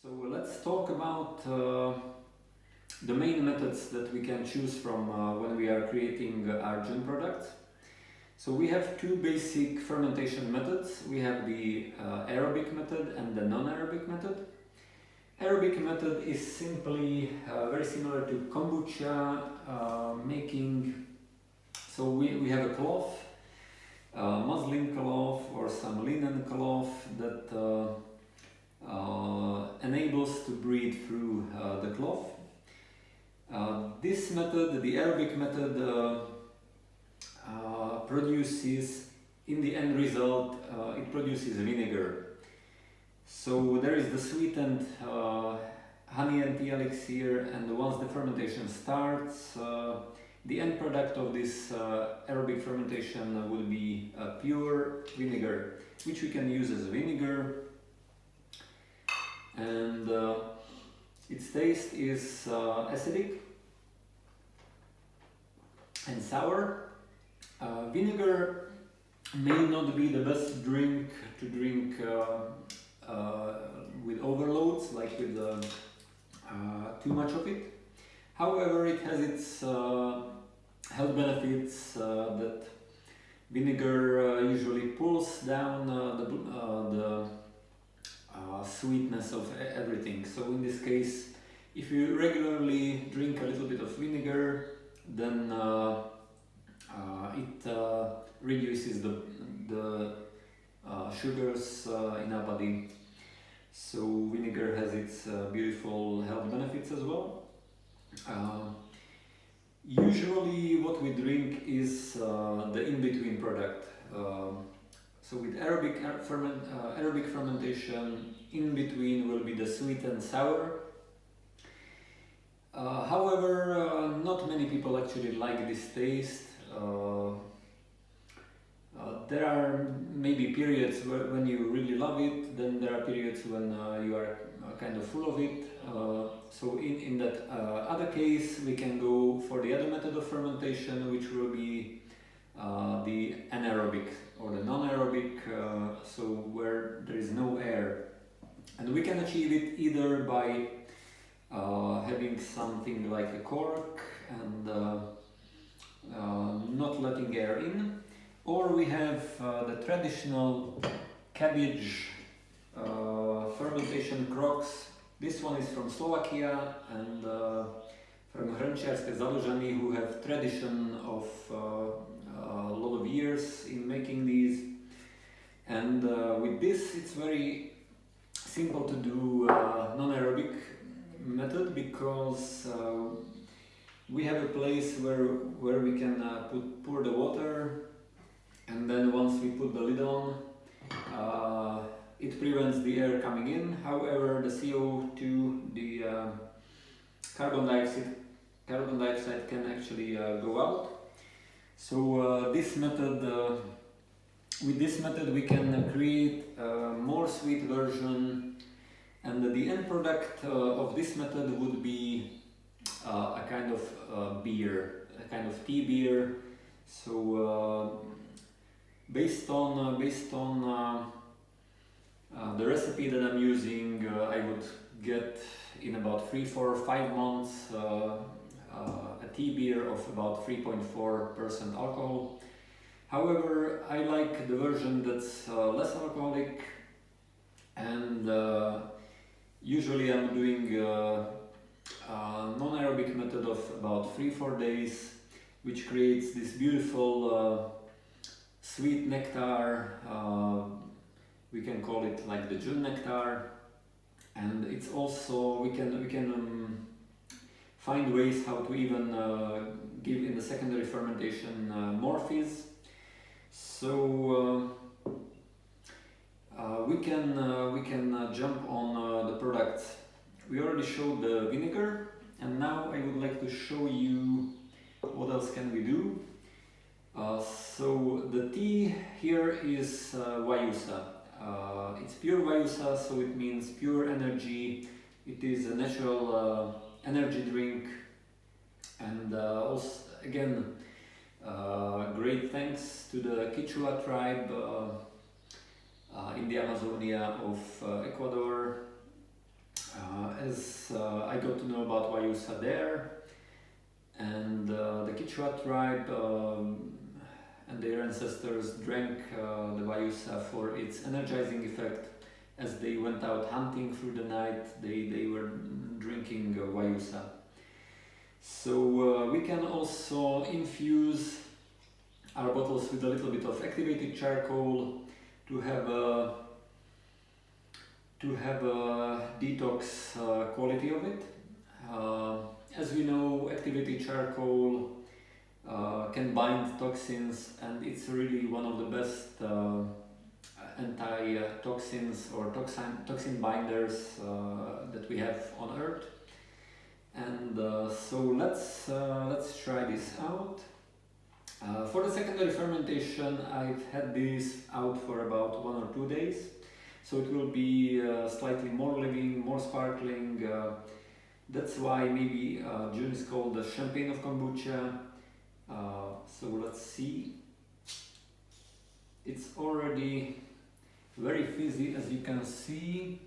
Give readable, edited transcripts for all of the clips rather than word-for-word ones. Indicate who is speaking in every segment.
Speaker 1: So let's talk about the main methods that we can choose from when we are creating our Jun products. So we have two basic fermentation methods. We have the aerobic method and the non-aerobic method. Aerobic method is simply very similar to kombucha making. So we have a cloth, muslin cloth or some linen cloth that enables to breathe through the cloth. This method, the aerobic method, produces, in the end result, it produces vinegar. So there is the sweetened honey and tea elixir, and once the fermentation starts, the end product of this aerobic fermentation will be pure vinegar, which we can use as vinegar. And its taste is acidic and sour. Vinegar may not be the best drink to drink with overloads, like with too much of it. However, it has its health benefits that vinegar usually pulls down the sweetness of everything. So in this case, if you regularly drink a little bit of vinegar, then it reduces the sugars in our body. So vinegar has its beautiful health benefits as well. Usually what we drink is the in-between product. So with aerobic fermentation, in between will be the sweet and sour. However, not many people actually like this taste. There are maybe periods when you really love it, then there are periods when you are kind of full of it. So in that other case, we can go for the other method of fermentation, which will be the anaerobic or the non-aerobic, so where there is no air. And we can achieve it either by having something like a cork and not letting air in, or we have the traditional cabbage fermentation crocks. This one is from Slovakia and from hrnčiarske založeny, who have tradition of a lot of years in making these. And with this, it's very simple to do non-aerobic method, because we have a place where we can pour the water, and then once we put the lid on, it prevents the air coming in. However, the CO2, the carbon dioxide can actually go out. So this method, with this method we can create a more sweet version, and the end product of this method would be a kind of beer, a kind of tea beer. So based on the recipe that I'm using, I would get in about 3, 4, 5 months a tea beer of about 3.4% alcohol. However, I like the version that's less alcoholic, and usually I'm doing non-aerobic method of about 3-4 days, which creates this beautiful sweet nectar. We can call it like the Jun nectar, and it's also we can find ways how to even give in the secondary fermentation more fizz. So we can jump on the products. We already showed the vinegar, and now I would like to show you what else can we do. So the tea here is Vayusa. It's pure Vayusa, so it means pure energy. It is a natural energy drink, and also again great thanks to the Quechua tribe in the Amazonia of Ecuador. as I got to know about Vayusa there, and the Quechua tribe and their ancestors drank the Vayusa for its energizing effect. As they went out hunting through the night, they were drinking Vayusa. So we can also infuse our bottles with a little bit of activated charcoal to have a detox quality of it. As we know, activated charcoal can bind toxins, and it's really one of the best anti-toxins or toxin binders that we have on Earth. And so let's try this out. For the secondary fermentation, I've had this out for about 1 or 2 days, so it will be slightly more living, more sparkling. That's why maybe June is called the champagne of kombucha. So let's see. It's already very fizzy, as you can see,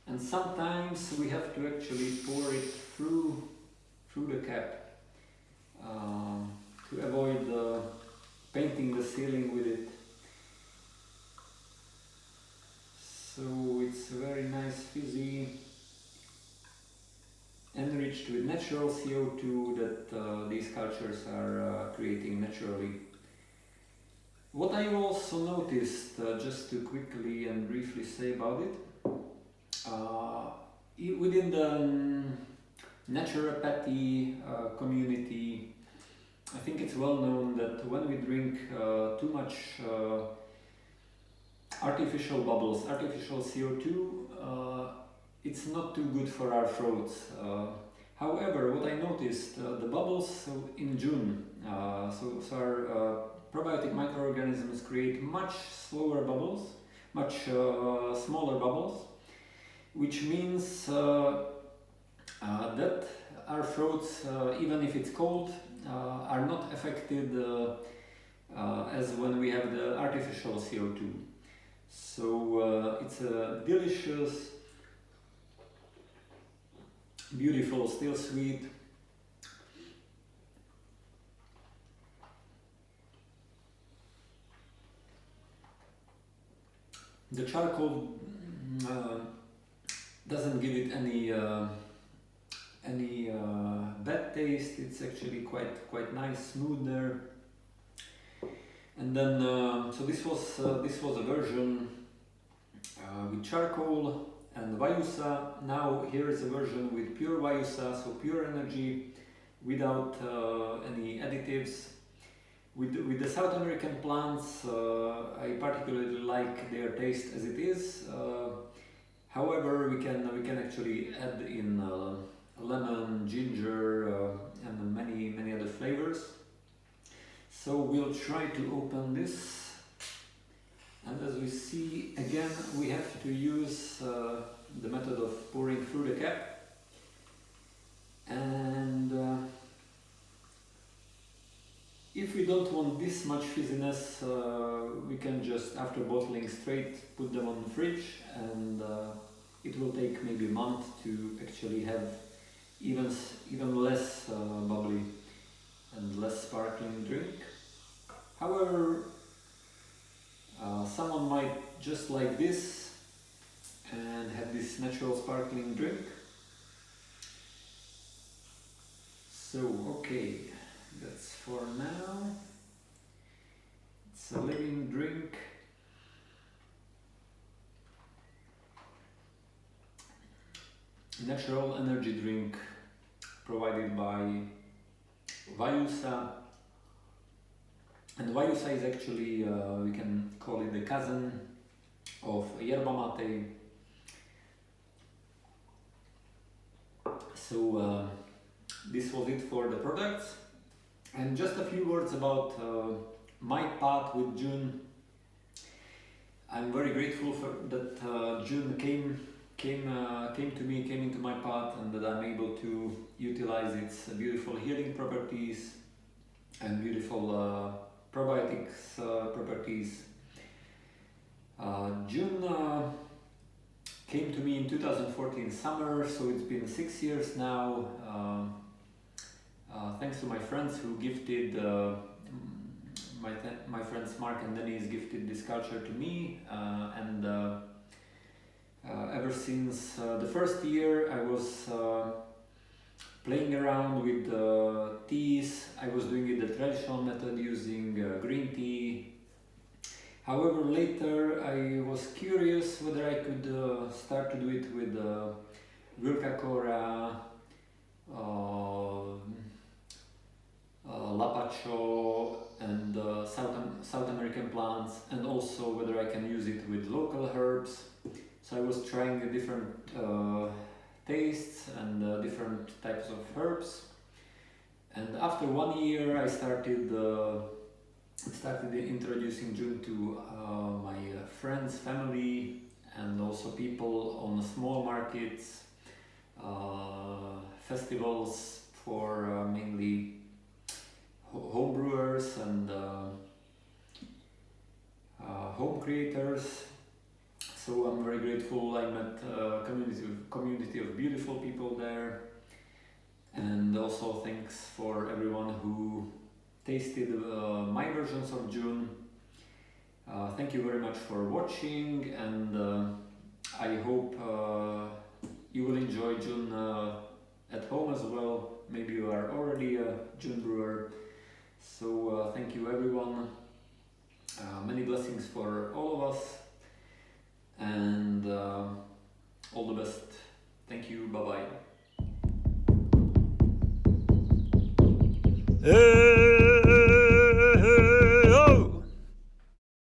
Speaker 1: and sometimes we have to actually pour it through the cap to avoid painting the ceiling with it. So it's very nice, fizzy, enriched with natural CO2 that these cultures are creating naturally. What I also noticed, just to quickly and briefly say about it, within the naturopathy community, I think it's well known that when we drink too much artificial bubbles, artificial CO2, it's not too good for our throats. However, what I noticed, the bubbles in June, so our probiotic microorganisms create much slower bubbles, much smaller bubbles, which means that our throats, even if it's cold, are not affected as when we have the artificial CO2. So it's a delicious, beautiful, still sweet, the charcoal doesn't give it any bad taste. It's actually quite nice, smooth there. And then so this was a version with charcoal and Vayusa. Now here is a version with pure Vayusa, so pure energy without any additives. With the South American plants, I particularly like their taste as it is. However, we can actually add in lemon, ginger, and many other flavors. So we'll try to open this, and as we see, again we have to use the method of pouring through the cap, and if we don't want this much fizziness, we can just, after bottling straight, put them on the fridge, and it will take maybe a month to actually have even less bubbly and less sparkling drink. However, someone might just like this and have this natural sparkling drink. So, okay, that's for now. It's a living drink. Natural energy drink provided by Vayusa. And Vayusa is actually, we can call it the cousin of yerba mate. So this was it for the products. And just a few words about my path with Jun. I'm very grateful for that Jun came to me, came into my path, and that I'm able to utilize its beautiful healing properties and beautiful probiotics properties. Jun came to me in 2014 summer, so it's been 6 years now. Thanks to my friends who gifted, my friends Mark and Dennis gifted this culture to me, and ever since the first year I was playing around with teas. I was doing it the traditional method using green tea. However, later I was curious whether I could start to do it with Wilcacora, Lapacho and South American plants, and also whether I can use it with local herbs. So I was trying different tastes and different types of herbs. And after 1 year I started introducing Jun to my friends, family, and also people on small markets, festivals for mainly home brewers and home creators. So I'm very grateful. I met a community of beautiful people there, and also thanks for everyone who tasted my versions of Jun. Thank you very much for watching, and I hope you will enjoy Jun at home as well. Maybe you are already a Jun brewer. So thank you everyone. Many blessings for all of us, and all the best. Thank you. Bye bye.